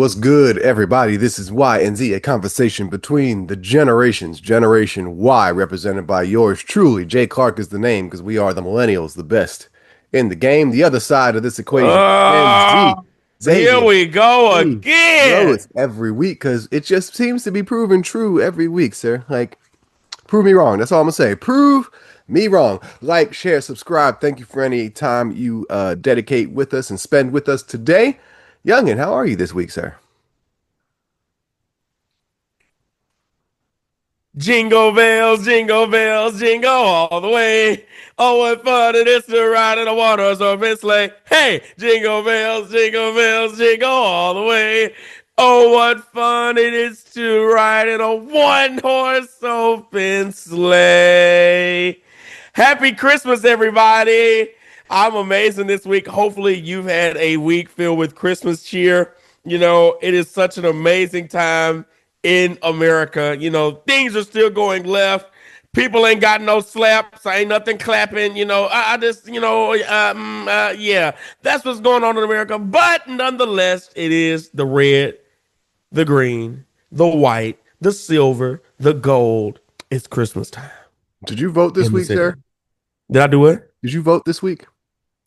What's good, everybody? This is Y and Z, a conversation between the generations. Generation Y, represented by yours truly. Jay Clark is the name because we are the millennials, the best in the game. The other side of this equation, Gen Oh, Z, here Xavier. we go Hey, bro, again. it's every week because it just seems to be proven true every week, sir. Like, prove me wrong. That's all I'm gonna say. Prove me wrong. Like, share, subscribe. Thank you for any time you dedicate with us and spend with us today. Youngin, how are you this week, sir? Jingle bells, jingle all the way. Oh, what fun it is to ride in a one-horse open sleigh. Hey, jingle bells, jingle all the way. Oh, what fun it is to ride in a one-horse open sleigh. Happy Christmas, everybody. I'm amazing this week. Hopefully, you've had a week filled with Christmas cheer. It is such an amazing time in America. Things are still going left. People ain't got no slaps. Ain't nothing clapping. I just, yeah, that's what's going on in America. But nonetheless, it is the red, the green, the white, the silver, the gold. It's Christmas time Did you vote this in the week, sir? city. Did I do it? Did you vote this week?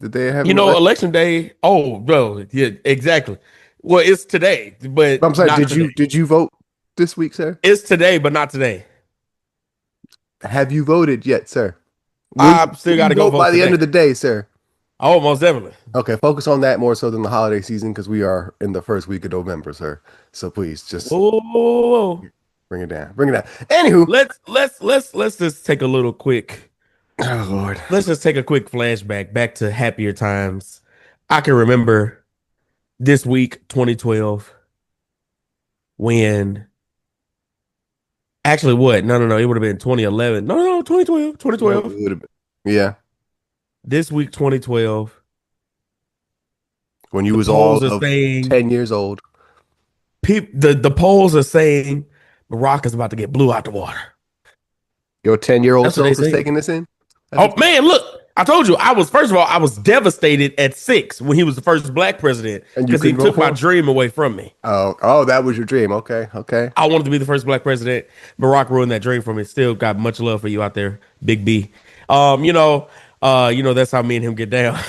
Did they have an election? Election day. Oh, bro. Yeah, exactly. Well, it's today, but I'm sorry, not did today. you vote this week, sir? It's today, but not today. Have you voted yet, sir? I Will still got you to go vote by vote the end today. of the day, sir? Oh, most definitely. Okay, focus on that more so than the holiday season because we are in the first week of November, sir. So please just Whoa, whoa, whoa. bring it down. Bring it down. Anywho, Let's just take a little quick. oh Lord. Let's just take a quick flashback back to happier times. I can remember this week, 2012, when actually what? No. It would have been 2011. No, 2012. No, 2012. it would have been. Yeah, This week, 2012. when you The was all polls are of saying 10 years old. the polls are saying Barack is about to get blew out the water. Your 10-year-old That's what they self is say. taking this in? That's Oh what man, look, I told you I was first of all, I was devastated at 6 when he was the first black president and you because he couldn't vote took for my him? dream away from me. Oh, that was your dream. Okay, okay. I wanted to be the first black president. Barack ruined that dream for me. Still got much love for you out there, Big B. That's how me and him get down.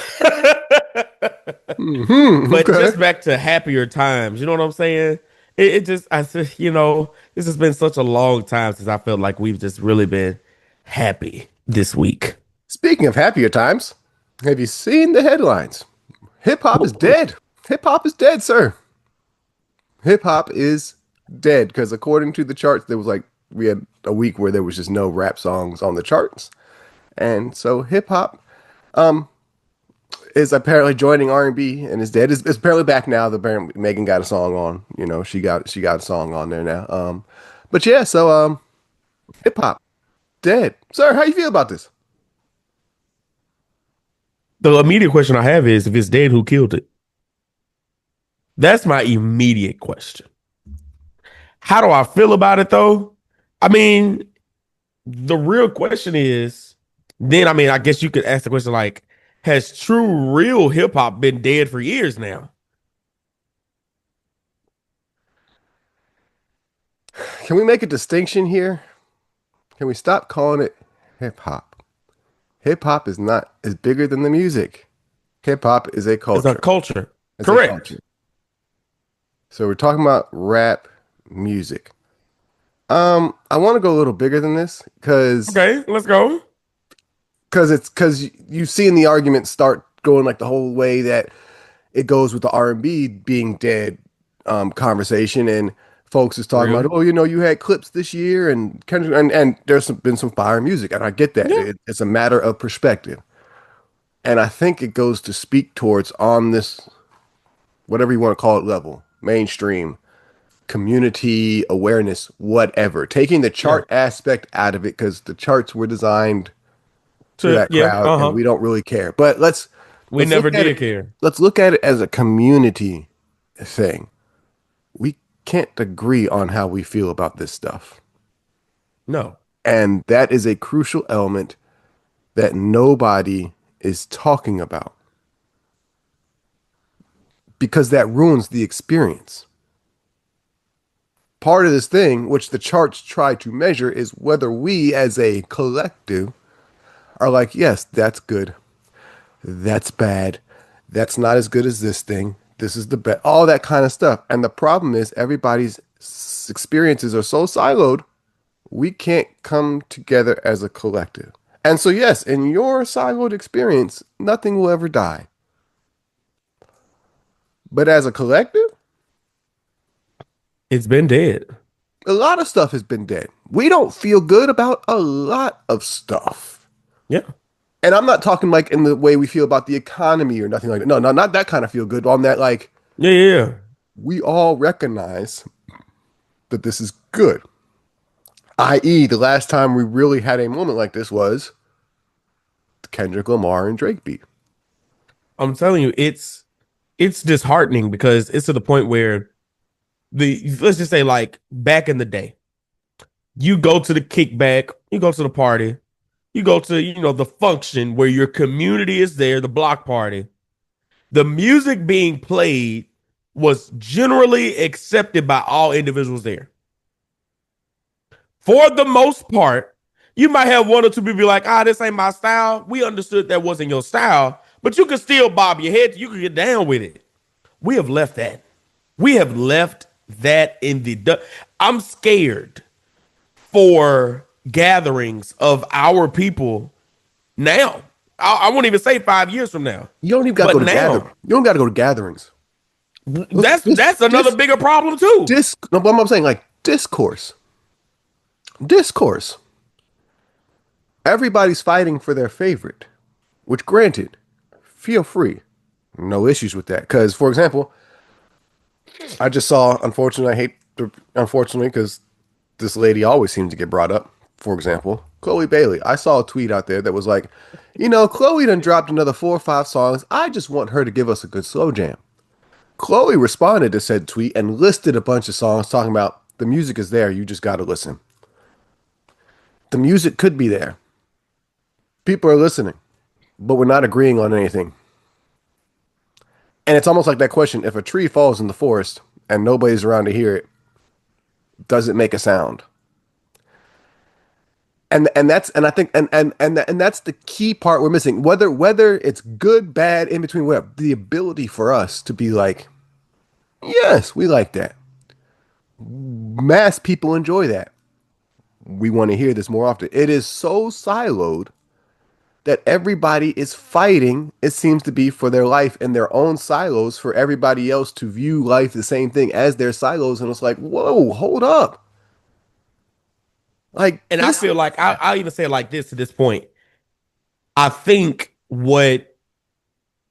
But Okay. just back to happier times, you know what I'm saying? It just I said, this has been such a long time since I felt like we've just really been happy this week. Speaking of happier times, have you seen the headlines? Hip hop is dead. Hip hop is dead, sir. Hip hop is dead because according to the charts, there was like we had a week where there was just no rap songs on the charts, and so hip hop is apparently joining R&B and is dead. It's apparently back now. The apparently Megan got a song on. She got a song on there now. But yeah, so hip hop dead, sir. How you feel about this? The immediate question I have is if it's dead, who killed it? That's my immediate question. How do I feel about it though? I mean, the real question is then, I mean, I guess you could ask the question like, has true real hip hop been dead for years now? Can we make a distinction here? Can we stop calling it hip hop? Hip hop is not is bigger than the music. Hip hop is a It's a culture. culture. It's a Correct. culture. So we're talking about rap music. I want to go a little bigger than this Okay, let's go. because you've seen the argument start going like the whole way that it goes with the R&B being dead conversation and folks is talking about, Real. oh, you had clips this year and and there's been some fire music and I get that. Yeah. It's a matter of perspective. And I think it goes to speak towards on this whatever you want to call it level, mainstream, community awareness, whatever. Taking the Yeah. chart aspect out of it because the charts were designed for To that yeah, crowd and uh-huh. we don't really care. But let's We let's never look at it did care. let's look at it as a community thing. We can't agree on how we feel about this stuff. No. And that is a crucial element that nobody is talking about because that ruins the experience. part of this thing, which the charts try to measure, is whether we as a collective are like, yes, that's good. That's bad. That's not as good as this thing. This is the best. All that kind of stuff. And the problem is everybody's experiences are so siloed, we can't come together as a collective. And so, yes, in your siloed experience, nothing will ever die. But as a collective, It's been dead. a lot of stuff has been dead. We don't feel good about a lot of stuff. Yeah. And I'm not talking like in the way we feel about the economy or nothing like that. No, no, not that kind of feel good. On that, like, Yeah, yeah, yeah. we all recognize that this is good. I.e., the last time we really had a moment like this was the Kendrick Lamar and Drake beat. I'm telling you, it's disheartening because it's to the point where let's just say like back in the day, you go to the kickback, you go to the party, you go to the function where your community is there, the block party. The music being played was generally accepted by all individuals there. For the most part, you might have one or two people be like, this ain't my style. We understood that wasn't your style, but you can still bob your head. You can get down with it. We have left that. We have left that in the. I'm scared for gatherings of our people now. I won't even say 5 years from now. You don't even got to go to gatherings. You don't got to go to gatherings. That's another bigger problem too. No, but I'm saying like discourse. Discourse. Everybody's fighting for their favorite, which granted, feel free. No issues with that. Because, for example, I just saw, unfortunately, because this lady always seems to get brought up. For example, Chloe Bailey. I saw a tweet out there that was like, Chloe done dropped another 4 or 5 songs. I just want her to give us a good slow jam. Chloe responded to said tweet and listed a bunch of songs talking about the music is there. You just got to listen. The music could be there. People are listening, but we're not agreeing on anything. And it's almost like that question, if a tree falls in the forest and nobody's around to hear it, does it make a sound? And that's the key part we're missing. Whether it's good, bad, in between, whatever, the ability for us to be like, yes, we like that. Mass people enjoy that. We want to hear this more often. It is so siloed that everybody is fighting, it seems to be, for their life in their own silos, for everybody else to view life the same thing as their silos. And it's like, whoa, hold up. Like, and I feel like I'll even say it like this to this point. I think what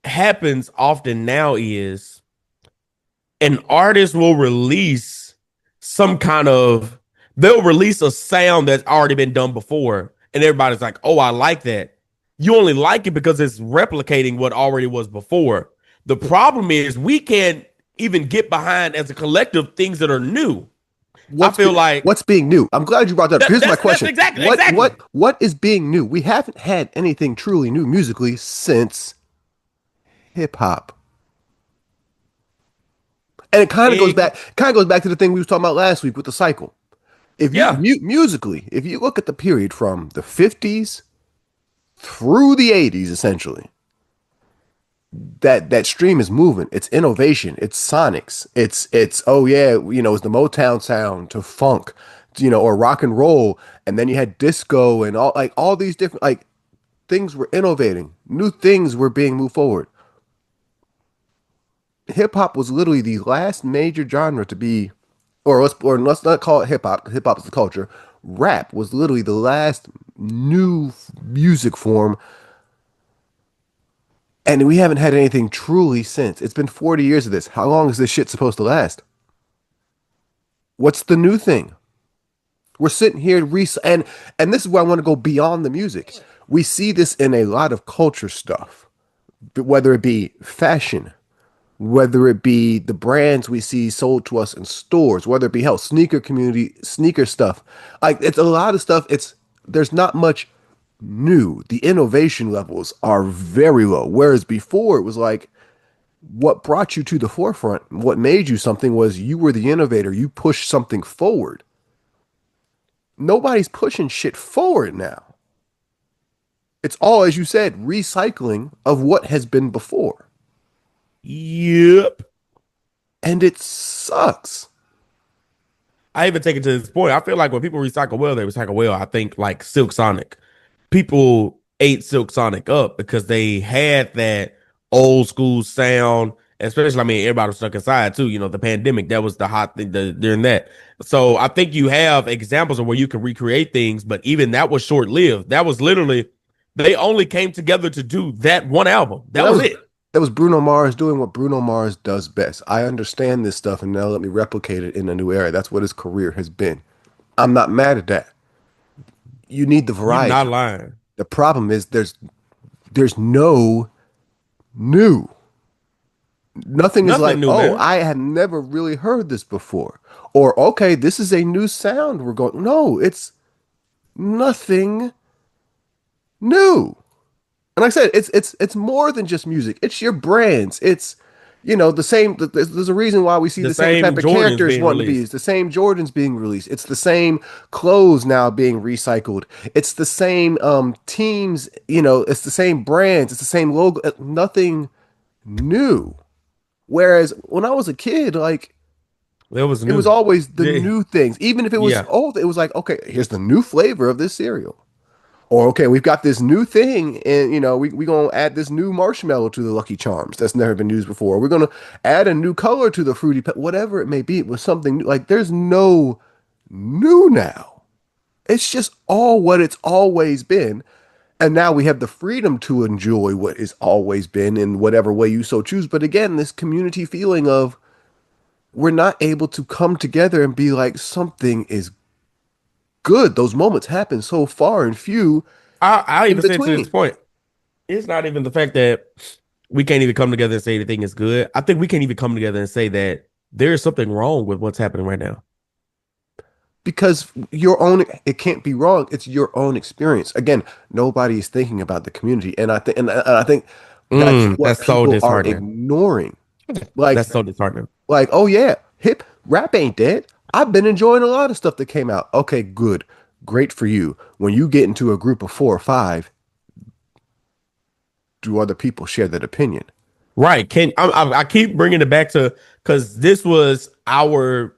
happens often now is an artist will release they'll release a sound that's already been done before. And everybody's like, oh, I like that. You only like it because it's replicating what already was before. The problem is we can't even get behind as a collective things that are new. What's being new? I'm glad you brought that up. Here's my question. Exactly. What is being new? We haven't had anything truly new musically since hip hop. And it kind of goes back to the thing we was talking about last week with the cycle. If you musically, if you look at the period from the 50s through the 80s, essentially, that stream is moving. It's innovation. It's sonics. It's it's the Motown sound to funk, or rock and roll, and then you had disco and all these different things were innovating. New things were being moved forward. Hip hop was literally the last major genre to be, let's not call it hip hop. Hip hop is the culture. Rap was literally the last new music form. And we haven't had anything truly since. It's been 40 years of this. How long is this shit supposed to last? What's the new thing? We're sitting here and this is where I want to go beyond the music. We see this in a lot of culture stuff, whether it be fashion, whether it be the brands we see sold to us in stores, whether it be sneaker community, sneaker stuff. It's a lot of stuff. There's not much new. The innovation levels are very low. Whereas before it was like, what brought you to the forefront, what made you something was you were the innovator. You pushed something forward. Nobody's pushing shit forward now. It's all, as you said, recycling of what has been before. Yep. And it sucks. I even take it to this point. I feel like when people recycle well, they recycle well. I think like Silk Sonic. People ate Silk Sonic up because they had that old school sound, especially, I mean, everybody was stuck inside too. You know, the pandemic, that was the hot thing during that. So I think you have examples of where you can recreate things, but even that was short lived. That was literally, they only came together to do that one album. That was it. That was Bruno Mars doing what Bruno Mars does best. I understand this stuff and now let me replicate it in a new era. That's what his career has been. I'm not mad at that. You need the You're variety. not lying. The problem is there's no new. Nothing is like, Nothing new, oh, man. I had never really heard this before. Or, okay, this is a new sound. We're going, no, it's nothing new. And like I said, it's more than just music. It's your brands. It's, the same. There's a reason why we see The the same same type of Jordans characters being wanting to be. released. It's the same Jordans being released. It's the same clothes now being recycled. It's the same teams. It's the same brands. It's the same logo. Nothing new. Whereas when I was a kid, like That was it was new. always the Yeah. new things. Even if it was Yeah. old, it was like, okay, here's the new flavor of this cereal. Or okay, we've got this new thing, and we gonna add this new marshmallow to the Lucky Charms that's never been used before. We're gonna add a new color to the whatever it may be. It was something new. Like there's no new now. It's just all what it's always been. And now we have the freedom to enjoy what has always been in whatever way you so choose. But again, this community feeling of we're not able to come together and be like something is good. Those moments happen so far and few I in even say to this between. point, it's not even the fact that we can't even come together and say anything is good. I think we can't even come together and say that there is something wrong with what's happening right now. Because it can't be wrong. It's your own experience. Again, nobody is thinking about the community. And I think that's what That's so people are disheartening. ignoring. Like, That's so disheartening. oh yeah, hip rap ain't dead. I've been enjoying a lot of stuff that came out. Okay, good. Great for you. When you get into a group of 4 or 5, do other people share that opinion? Right. I keep bringing it back to, because this was our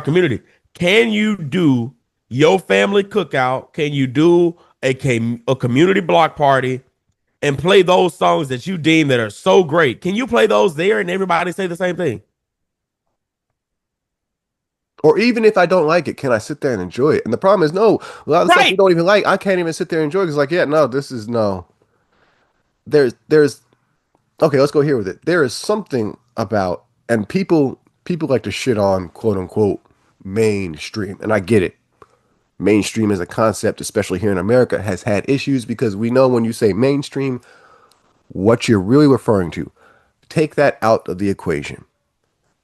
community. Can you do your family cookout? Can you do a community block party and play those songs that you deem that are so great? Can you play those there and everybody say the same thing? Or even if I don't like it, can I sit there and enjoy it? And the problem is, no, a lot of the stuff we Right. don't even like, I can't even sit there and enjoy because, like, yeah, no, this is no. There's okay, let's go here with it. There is something about, and people like to shit on quote unquote mainstream, and I get it. Mainstream as a concept, especially here in America, has had issues because we know when you say mainstream, what you're really referring to. Take that out of the equation.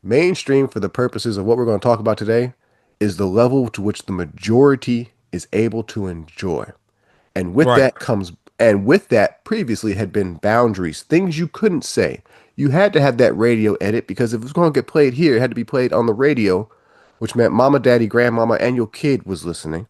Mainstream, for the purposes of what we're going to talk about today, is the level to which the majority is able to enjoy. And with Right. that comes, and with that previously had been boundaries, things you couldn't say. You had to have that radio edit because if it was going to get played here, it had to be played on the radio, which meant mama, daddy, grandmama, and your kid was listening.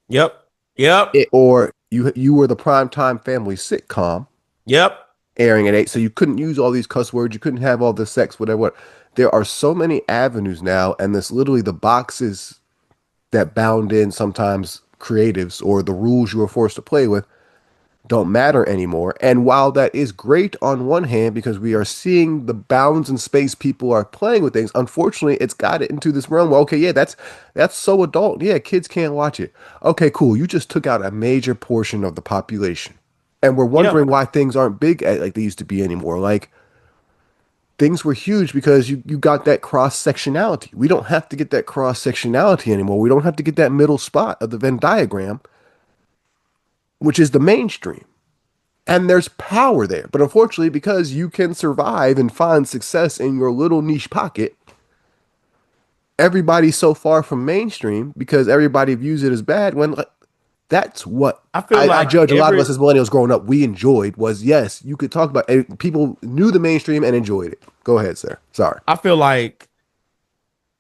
Yep. Yep. Or you were the primetime family sitcom Yep. airing at 8, so you couldn't use all these cuss words, you couldn't have all this sex, whatever. There are so many avenues now, and this literally the boxes that bound in sometimes creatives or the rules you were forced to play with don't matter anymore. And while that is great on one hand because we are seeing the bounds and space people are playing with things, unfortunately it's got it into this realm where, okay, yeah, that's so adult. Yeah, kids can't watch it. Okay, cool. You just took out a major portion of the population. And we're Yep. wondering why things aren't big like they used to be anymore. Like things were huge because you got that cross sectionality. We don't have to get that cross sectionality anymore. We don't have to get that middle spot of the Venn diagram, which is the mainstream. And there's power there. But unfortunately, because you can survive and find success in your little niche pocket, everybody's so far from mainstream because everybody views it as bad when like, That's what I feel I like judge a lot of every us as millennials growing up. We enjoyed was yes, you could talk about and people knew the mainstream and enjoyed it. Go ahead, sir. Sorry. I feel like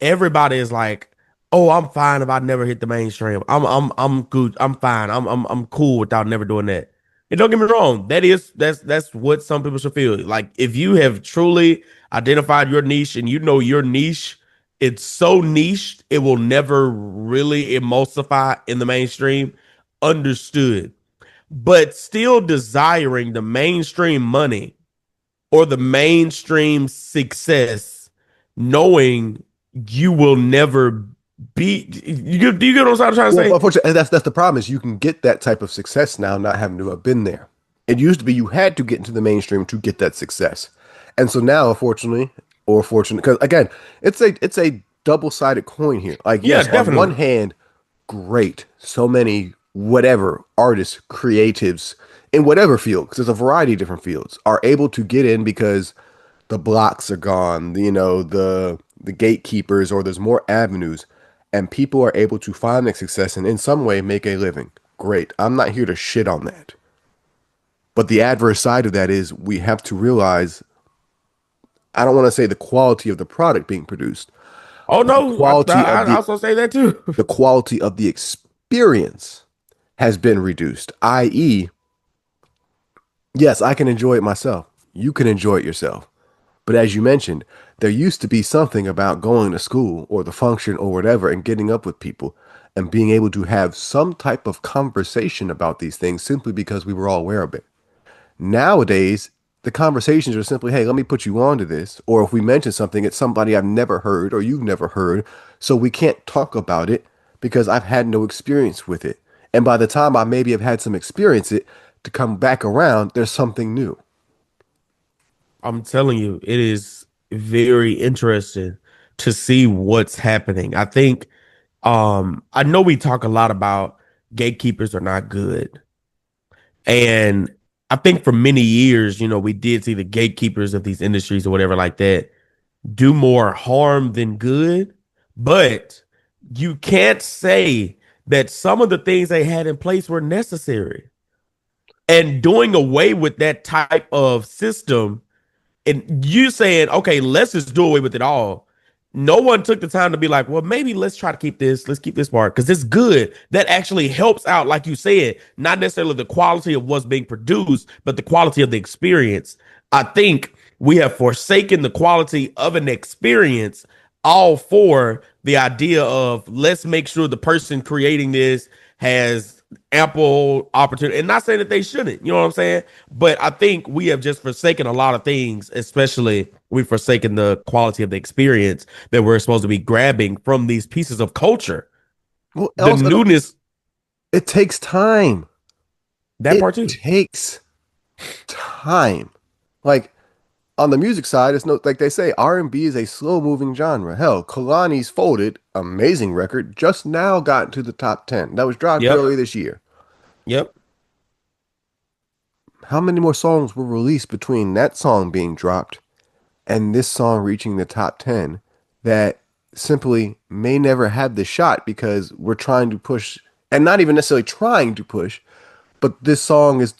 everybody is like, "Oh, I'm fine if I never hit the mainstream. I'm good. I'm fine. I'm cool without never doing that." And don't get me wrong, that's what some people should feel. Like if you have truly identified your niche and you know your niche, it's so niche it will never really emulsify in the mainstream. Understood. But still desiring the mainstream money or the mainstream success, knowing you will never be. Do you get what I'm trying to Well, say? unfortunately, that's the problem is you can get that type of success now, not having to have been there. It used to be you had to get into the mainstream to get that success, and so now, unfortunately, or fortunate, because again, it's a double sided coin here. Like, Yeah, yes, on one definitely. hand, great, so many whatever artists, creatives in whatever field, because there's a variety of different fields, are able to get in because the blocks are gone, the gatekeepers, or there's more avenues, and people are able to find their success and in some way make a living. Great. I'm not here to shit on that. But the adverse side of that is we have to realize I don't want to say the quality of the product being produced, Oh but no, I also say that too. the quality of the experience has been reduced. I.e., yes, I can enjoy it myself. You can enjoy it yourself. But as you mentioned, there used to be something about going to school or the function or whatever and getting up with people and being able to have some type of conversation about these things simply because we were all aware of it. Nowadays, the conversations are simply, hey, let me put you on to this. Or if we mention something, it's somebody I've never heard or you've never heard. So we can't talk about it because I've had no experience with it. And by the time I maybe have had some experience it to come back around, there's something new. I'm telling you, it is very interesting to see what's happening. I think I know we talk a lot about gatekeepers are not good. And I think for many years, we did see the gatekeepers of these industries or whatever like that do more harm than good. But you can't say that some of the things they had in place were necessary. And doing away with that type of system and you saying, okay, let's just do away with it all. No one took the time to be like, well, maybe let's try to keep this. Let's keep this part because it's good. That actually helps out, like you said, not necessarily the quality of what's being produced, but the quality of the experience. I think we have forsaken the quality of an experience all for the idea of let's make sure the person creating this has ample opportunity. And not saying that they shouldn't, you know what I'm saying? But I think we have just forsaken a lot of things, especially we've forsaken the quality of the experience that we're supposed to be grabbing from these pieces of culture. Well, The also, newness, it takes time. that It part too. takes time. Like on the music side, it's no like they say R&B is a slow-moving genre. Hell, Kalani's Folded, amazing record, just now got into the top 10. That was dropped Yep. earlier this year. Yep. How many more songs were released between that song being dropped and this song reaching the top 10 that simply may never have the shot because we're trying to push and not even necessarily trying to push, but this song is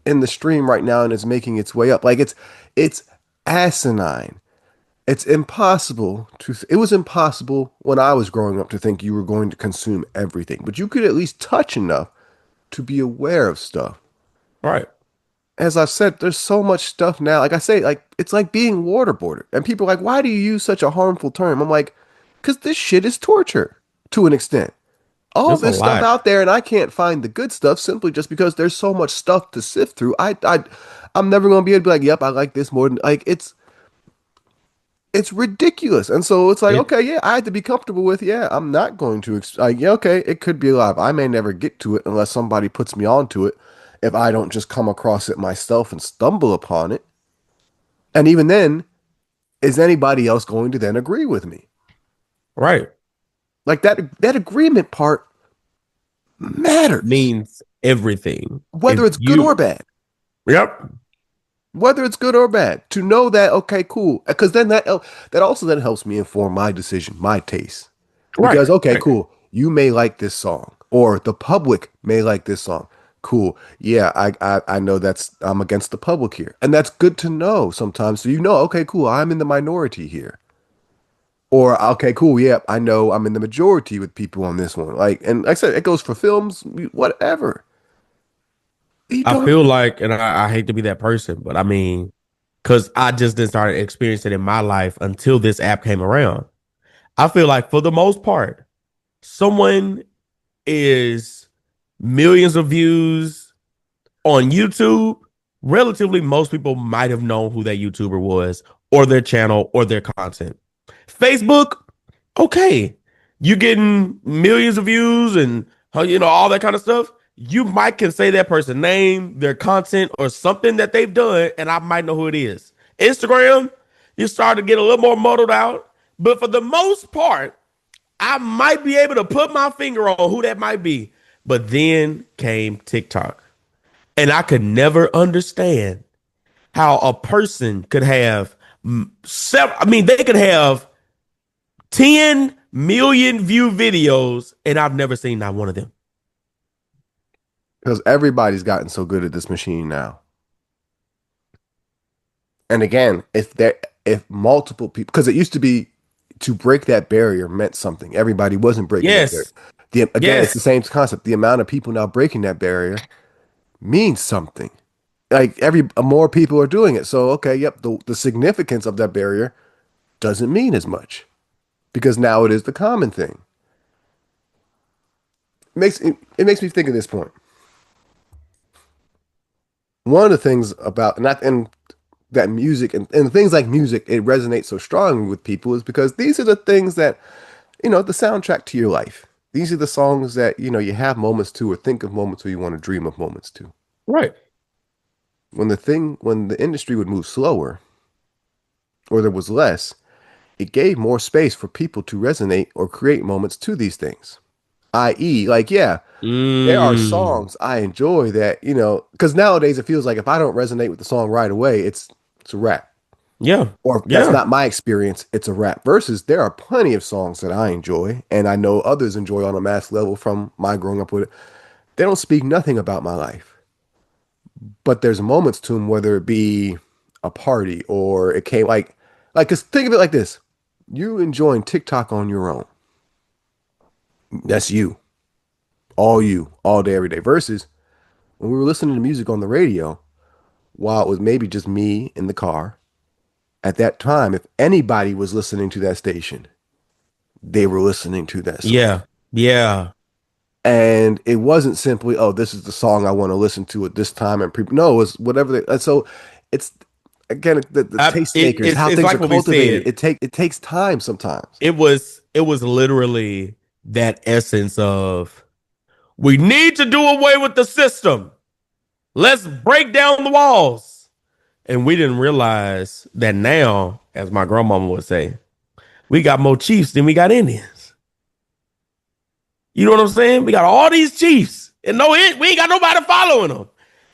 in the stream right now and it's making its way up. Like it's asinine. It's impossible to. It was impossible when I was growing up to think you were going to consume everything, but you could at least touch enough to be aware of stuff. Right. As I've said, there's so much stuff now. Like I say, like it's like being waterboarded, and people are like, "Why do you use such a harmful term?" I'm like, "Cause this shit is torture to an extent. All There's a this stuff lot. out there, and I can't find the good stuff simply just because there's so much stuff to sift through. I'm never gonna be able to be like, yep, I like this more than like it's ridiculous. And so it's like, It okay, yeah, I had to be comfortable with, yeah, I'm not going to, like, yeah, okay, it could be alive. I may never get to it unless somebody puts me onto it. If I don't just come across it myself and stumble upon it. And even then, is anybody else going to then agree with me? right Like that agreement part matters, means everything. If whether it's good you, or bad. yep, Whether it's good or bad, to know that okay, cool, because then that also then helps me inform my decision, my taste. right, Because okay, right, cool, you may like this song. or the public may like this song. Cool. Yeah, I know I'm against the public here. And that's good to know sometimes. So okay, cool, I'm in the minority here. Or okay, cool, yeah, I know I'm in the majority with people on this one. And like I said, it goes for films, whatever. You I don't feel like, and I hate to be that person, but I mean, because I just didn't start experiencing it in my life until this app came around. I feel like for the most part, someone is millions of views on YouTube. Relatively, most people might have known who that YouTuber was or their channel or their content. Facebook, okay, you getting millions of views and all that kind of stuff. You might can say that person's name, their content, or something that they've done, and I might know who it is. Instagram, you start to get a little more muddled out, but for the most part, I might be able to put my finger on who that might be. But then came TikTok, and I could never understand how a person could have several. I mean, they could have 10 million view videos, and I've never seen not one of them. because everybody's gotten so good at this machine now. And again, if multiple people, because it used to be to break that barrier meant something. Everybody wasn't breaking that barrier. Yes. Again, it's the Yes. same concept. The amount of people now breaking that barrier means something. Like more people are doing it. So okay, yep, the significance of that barrier doesn't mean as much because now it is the common thing. It makes me think of this point. One of the things about not and that music and things like music, it resonates so strongly with people is because these are the things that, the soundtrack to your life. These are the songs that, you have moments to or think of moments where you want to dream of moments to. Right. When the industry would move slower or there was less, it gave more space for people to resonate or create moments to these things. I.e., like, yeah, there are Mm. songs I enjoy that, because nowadays it feels like if I don't resonate with the song right away, it's a rap. Yeah. Or if that's Yeah. not my experience, it's a rap. Versus there are plenty of songs that I enjoy and I know others enjoy on a mass level from my growing up with it. They don't speak nothing about my life. But there's moments to them, whether it be a party or it came cause think of it like this. You enjoying TikTok on your own. That's you, all day, every day. Versus when we were listening to music on the radio, while it was maybe just me in the car, at that time, if anybody was listening to that station, they were listening to that song. Yeah. Yeah. And it wasn't simply, oh, this is the song I want to listen to at this time. No, it was whatever. And so it's, again, the tastemakers, how It's things are like what we cultivated. said. It takes time sometimes. It was literally that essence of we need to do away with the system. Let's break down the walls. And we didn't realize that now, as my grandmama would say, we got more chiefs than we got Indians. You know what I'm saying? We got all these chiefs, and we ain't got nobody following them.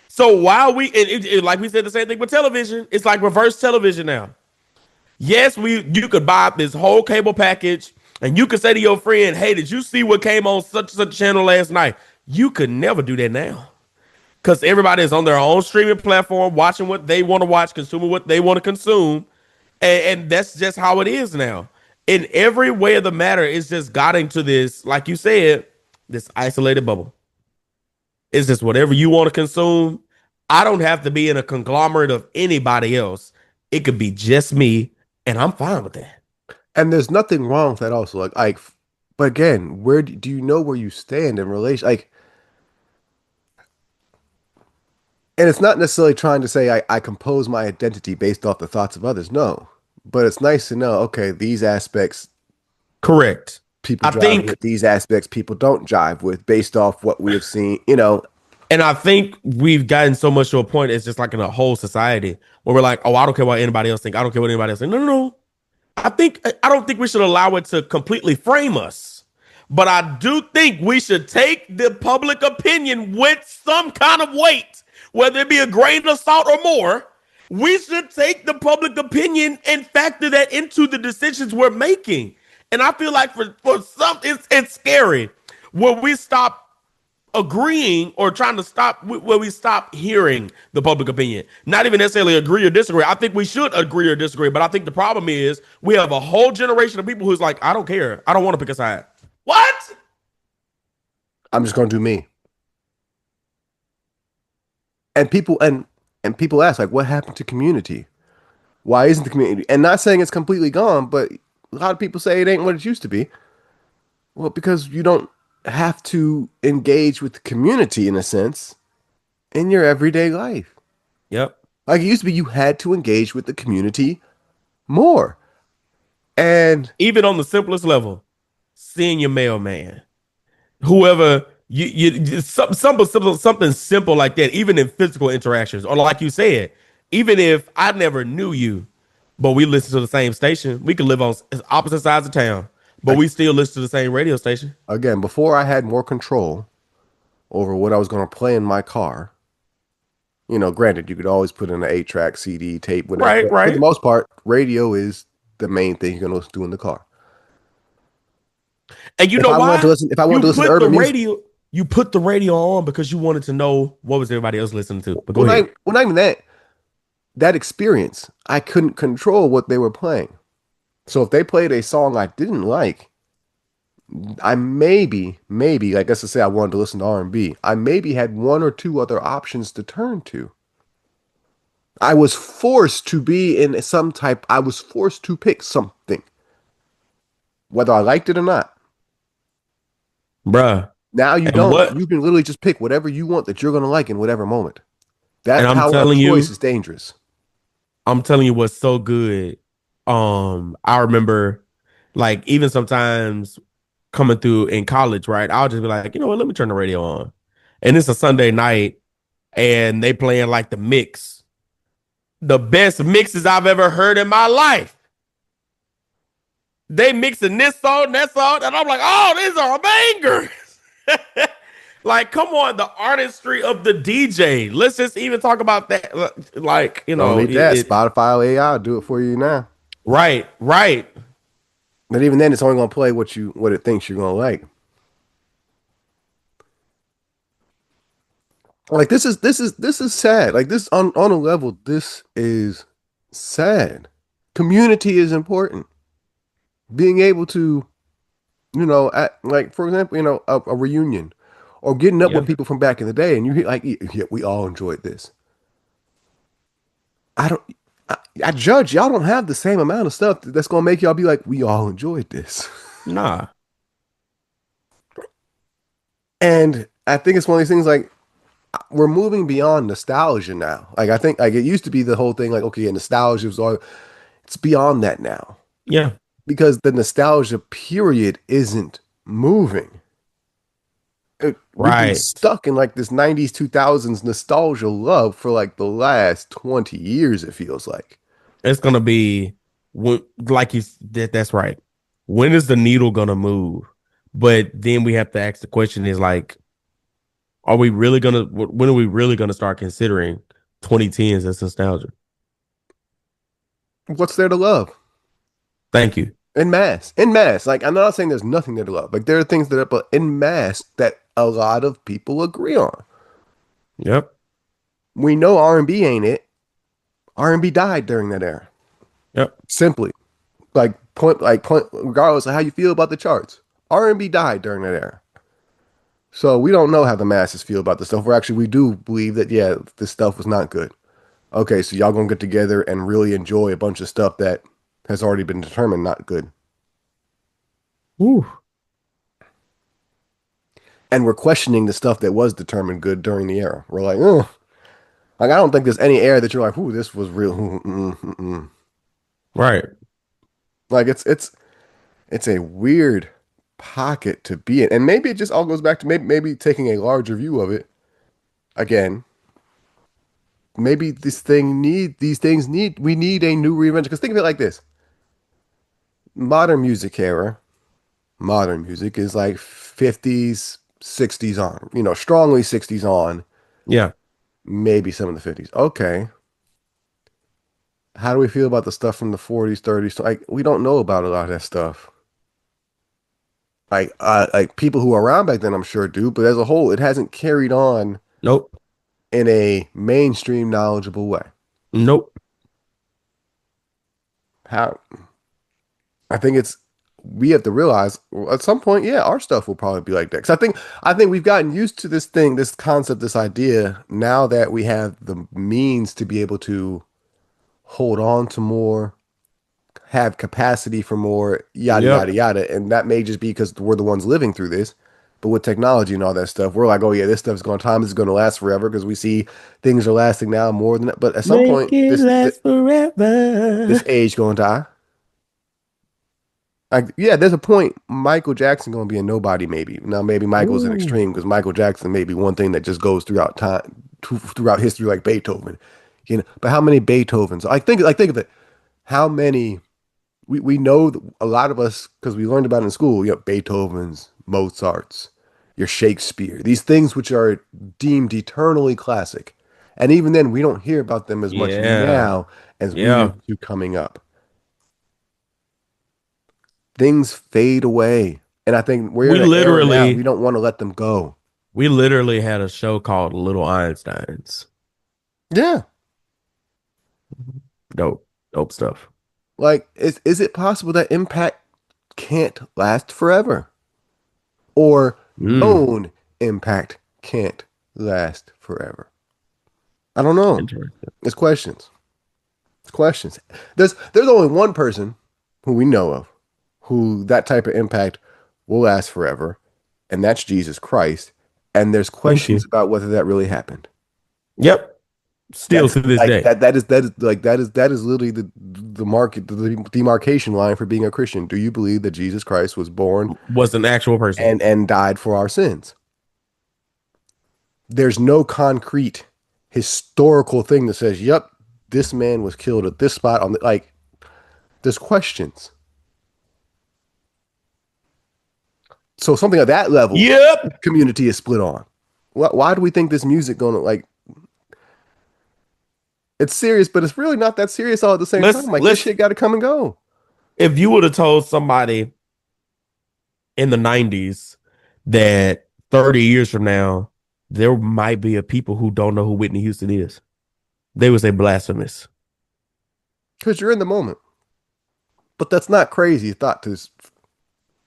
So while like we said, the same thing with television, it's like reverse television now. Yes, you could buy this whole cable package, and you could say to your friend, "Hey, did you see what came on such and such channel last night?" You could never do that now because everybody is on their own streaming platform, watching what they want to watch, consuming what they want to consume, and that's just how it is now. In every way of the matter, it's just got into this, like you said, this isolated bubble. It's just whatever you want to consume. I don't have to be in a conglomerate of anybody else. It could be just me, and I'm fine with that. And there's nothing wrong with that also. But again, where do you know where you stand in relation? And it's not necessarily trying to say I compose my identity based off the thoughts of others. No. But it's nice to know, okay, these aspects Correct. people I jive think, with, these aspects people don't jive with based off what we have seen. and I think we've gotten so much to a point. It's just like in a whole society where we're like, oh, I don't care what anybody else think. I don't care what anybody else think. No, no, no. I don't think we should allow it to completely frame us. But I do think we should take the public opinion with some kind of weight, whether it be a grain of salt or more. We should take the public opinion and factor that into the decisions we're making. And I feel like for some, it's scary when we stop agreeing or trying to stop where we stop hearing the public opinion. Not even necessarily agree or disagree. I think we should agree or disagree, but I think the problem is we have a whole generation of people who's like, I don't care. I don't want to pick a side. What? I'm just gonna do me. And people ask, like, what happened to community? Why isn't the community? And not saying it's completely gone, but a lot of people say it ain't what it used to be. Well, because you don't have to engage with the community in a sense in your everyday life. Yep. Like it used to be, you had to engage with the community more. And Even on the simplest level, seeing your mailman, whoever something simple like that, even in physical interactions, or like you said, even if I never knew you, but we listen to the same station, we could live on opposite sides of town, but we still listen to the same radio station. again, before I had more control over what I was going to play in my car, you know, granted, you could always put in an 8-track CD, tape, whatever. Right, But for the right. most part, radio is the main thing you're going to do in the car. And you If know I wanted to why? listen, if I wanted You to listen to put the urban music, radio, you put the radio on because you wanted to know what was everybody else listening to. But go ahead. not even that. That experience, I couldn't control what they were playing. So if they played a song I didn't like, I maybe, like let's just say I wanted to listen to R&B, I maybe had one or two other options to turn to. I was forced to be in some type, I was forced to pick something, whether I liked it or not. Bruh. Now you And don't. what You can literally just pick whatever you want that you're going to like in whatever moment. and That power of choice is dangerous. I'm telling you what's so good. I remember like even sometimes coming through in college, right? I'll just be like, you know what, let me turn the radio on. And it's a Sunday night and they playing like the mix. The best mixes I've ever heard in my life. They mixing this song, that song, and I'm like, oh, these are bangers. Like, come on, the artistry of the DJ. Let's just even talk about that. Like, you Don't know, need that. Spotify AI will do it for you now. right, right. But even then, it's only going to play what it thinks you're going to like. Like this is sad. Like this on a level, this is sad. Community is important. Being able to, like for example, a reunion or getting up Yeah. with people from back in the day, and you hear like, yeah, we all enjoyed this. I don't. I judge y'all don't have the same amount of stuff that's gonna make y'all be like, we all enjoyed this. Nah. And I think it's one of these things like we're moving beyond nostalgia now. Like I think like it used to be the whole thing like okay, nostalgia was all it's beyond that now Yeah. because the nostalgia period isn't moving. We've been Right. stuck in like this 90s 2000s nostalgia love for like the last 20 years it feels like. It's gonna be like that's right. When is the needle gonna move? But then we have to ask the question is like, are we really gonna when are we really gonna start considering 2010s as nostalgia? What's there to love? Thank you. In mass. Like I'm not saying there's nothing there to love. Like there are things that are but in mass that a lot of people agree on. Yep. We know R&B ain't it. R&B died during that era. Yep. Simply. Point regardless of how you feel about the charts. R&B died during that era. So we don't know how the masses feel about this stuff. We do believe that yeah, this stuff was not good. Okay, so y'all gonna get together and really enjoy a bunch of stuff that has already been determined not good. Woo. And we're questioning the stuff that was determined good during the era. We're like, oh, like I don't think there's any era that you're like, ooh, this was real. Right. Like it's a weird pocket to be in, and maybe it just all goes back to maybe taking a larger view of it. Again, maybe we need a new reinvention. Because think of it like this: modern music era, modern music is like 50s, 60s on, strongly 60s on, Yeah. maybe some of the 50s. Okay. How do we feel about the stuff from the 40s, 30s? Like, we don't know about a lot of that stuff. like people who were around back then, I'm sure do, but as a whole, it hasn't carried on Nope. in a mainstream knowledgeable way. Nope. How I think it's we have to realize at some point, yeah, our stuff will probably be like that. Because I think we've gotten used to this thing, this concept, this idea. Now that we have the means to be able to hold on to more, have capacity for more, yada Yep. yada yada, and that may just be because we're the ones living through this. But with technology and all that stuff, we're like, oh yeah, this stuff's going time is going to last forever because we see things are lasting now more than that. But at some Make point, it last this forever. age going to die. Like, yeah, there's a point. Michael Jackson gonna be a nobody, maybe. Now, maybe Michael's an Ooh. extreme because Michael Jackson may be one thing that just goes throughout time, throughout history, like Beethoven. But how many Beethovens? Think of it. How many? We know that a lot of us because we learned about it in school. Beethovens, Mozart's, your Shakespeare. These things which are deemed eternally classic, and even then, we don't hear about them as much Yeah. now as we Yeah. used to coming up. Things fade away. And I think we're We in an era now, we literally don't want to let them go. we literally had a show called Little Einsteins. Yeah. Dope. Dope stuff. Like, is it possible that impact can't last forever? Or Mm. known impact can't last forever? I don't know. Interesting. It's questions. It's questions. There's only one person who we know of who that type of impact will last forever, and that's Jesus Christ. And there's Thank questions you. about whether that really happened. Yep. Still That's to this like day. that is literally the market the demarcation line for being a Christian. Do you believe that Jesus Christ was born Was an actual person. and died for our sins? There's no concrete historical thing that says, "Yep, this man was killed at this spot on the like." There's questions. So something at that level, the Yep. community is split on. Why do we think this music gonna like? It's serious, but it's really not that serious all at the same time. Like this Let's shit got to come and go. if you would have told somebody in the 90s that 30 years from now, there might be a people who don't know who Whitney Houston is, they would say blasphemous. Because you're in the moment. But that's not crazy thought to,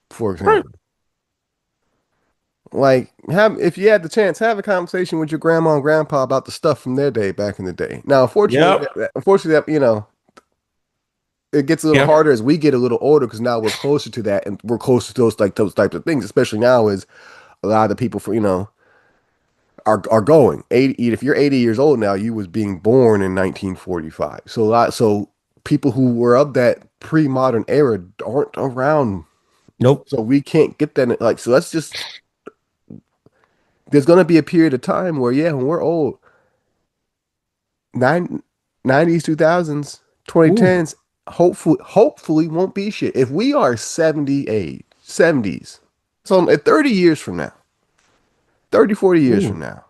for Right. example. Like, have if you had the chance, have a conversation with your grandma and grandpa about the stuff from their day back in the day. Now, unfortunately, Yep. it gets a little Yep. harder as we get a little older because now we're closer to that and we're closer to those types of things. Especially now, is a lot of the people are going 80. If you're 80 years old now, you was being born in 1945. So people who were of that pre-modern era aren't around, Nope. so we can't get that. Like, so let's just there's going to be a period of time where, yeah, when we're old, nine, 90s, 2000s, Ooh. 2010s, hopefully won't be shit. If we are 78, 70s, so at 30 years from now, 30, 40 years Ooh. from now,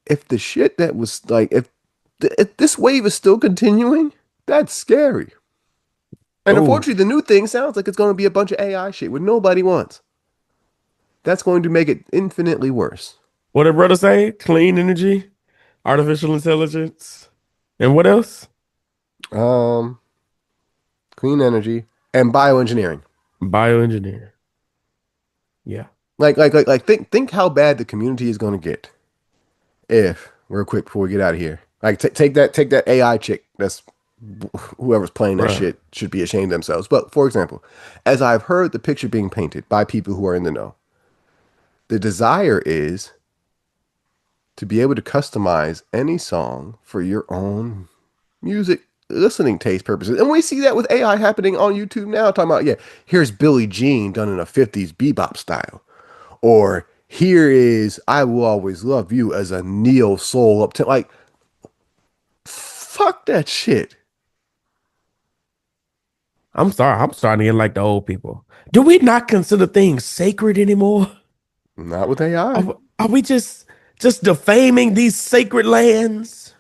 if the shit that was like, if this wave is still continuing, that's scary. And Ooh. unfortunately, the new thing sounds like it's going to be a bunch of AI shit, what nobody wants. That's going to make it infinitely worse. What did brother say? Clean energy, artificial intelligence, and what else? Um, Clean energy and bioengineering. Bioengineering. Yeah. Think how bad the community is going to get if real quick before we get out of here. Like take that AI chick. That's whoever's playing that Bruh. shit should be ashamed of themselves. But for example, as I've heard the picture being painted by people who are in the know, the desire is to be able to customize any song for your own music listening taste purposes. And we see that with AI happening on YouTube now, talking about, yeah, here's Billie Jean done in a 50s bebop style. Or here is I Will Always Love You as a neo soul up to like fuck that shit. I'm sorry. I'm starting to get like the old people. Do we not consider things sacred anymore? Not with AI. Are we just defaming these sacred lands?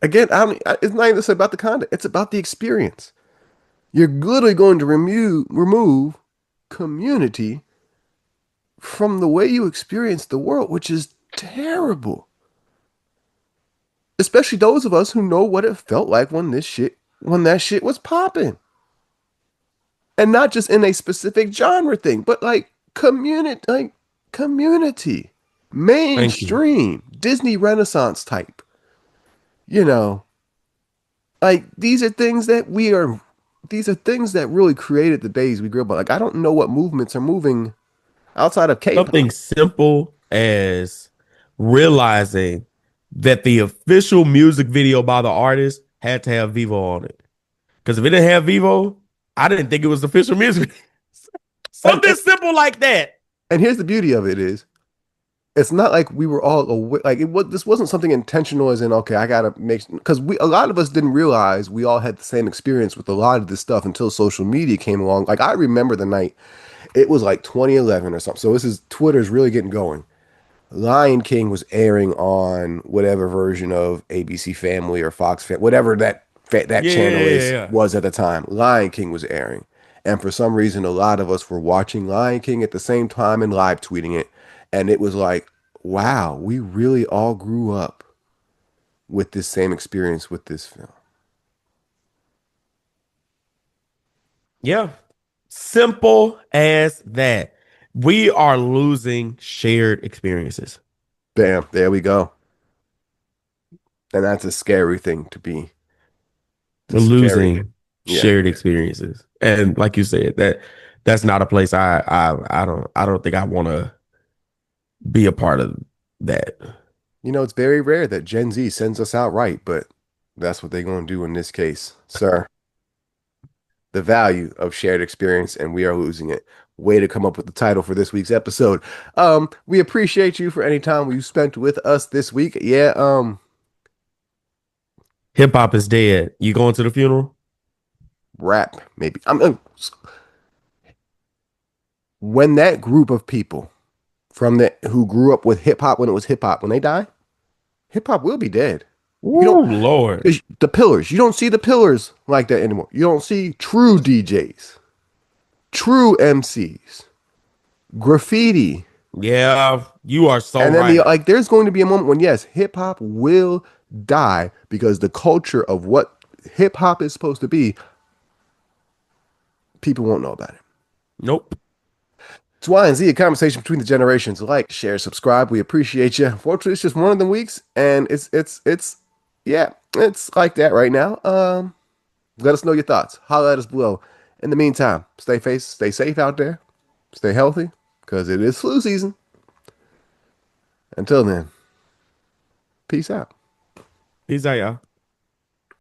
Again, it's not even just about the content, it's about the experience. You're literally going to remove community from the way you experience the world, which is terrible. Especially those of us who know what it felt like when that shit was popping. And not just in a specific genre thing, but community, Thank you. mainstream, Disney Renaissance type. You know, like these are things that really created the days we grew up on. Like I don't know what movements are moving outside of Something K-pop. simple as realizing that the official music video by the artist had to have Vivo on it. Because if it didn't have Vivo, I didn't think it was official music. And, Something and simple like that. and here's the beauty of it is it's not like we were all aware, like this wasn't something intentional as in okay, I gotta make because we a lot of us didn't realize we all had the same experience with a lot of this stuff until social media came along. Like I remember the night it was like 2011 or something. So this is Twitter's really getting going. Lion King was airing on whatever version of ABC Family or Fox Family, whatever that Yeah, yeah, channel yeah, is yeah. was at the time. Lion King was airing, and for some reason, a lot of us were watching Lion King at the same time and live tweeting it, and it was like, wow, we really all grew up with this same experience with this film. Yeah. Simple as that. We are losing shared experiences. Bam, there we go, and that's a scary thing to be. We're It's scary. losing Yeah. shared experiences. And like you said, that's not a place I don't think I want to be a part of that. You know, it's very rare that Gen Z sends us out right, but that's what they're going to do in this case, sir. The value of shared experience, and we are losing it. Way to come up with the title for this week's episode. We appreciate you for any time you spent with us this week. Yeah, Hip hop is dead. You going to the funeral? rap maybe. When that group of people from the who grew up with hip hop when it was hip hop, when they die, hip hop will be dead. You don't Oh Lord. because the pillars. You don't see the pillars like that anymore. You don't see true DJs, true MCs, graffiti. Yeah, you are so And then right. there's going to be a moment when yes, hip hop will die because the culture of what hip hop is supposed to be, people won't know about it. Nope. It's Y and Z, a conversation between the generations. Like, share, subscribe. We appreciate you. Fortunately, it's just one of the weeks, and it's yeah, it's like that right now. Let us know your thoughts. Holla at us below. In the meantime, stay safe out there. Stay healthy, because it is flu season. Until then, peace out. Peace out, y'all.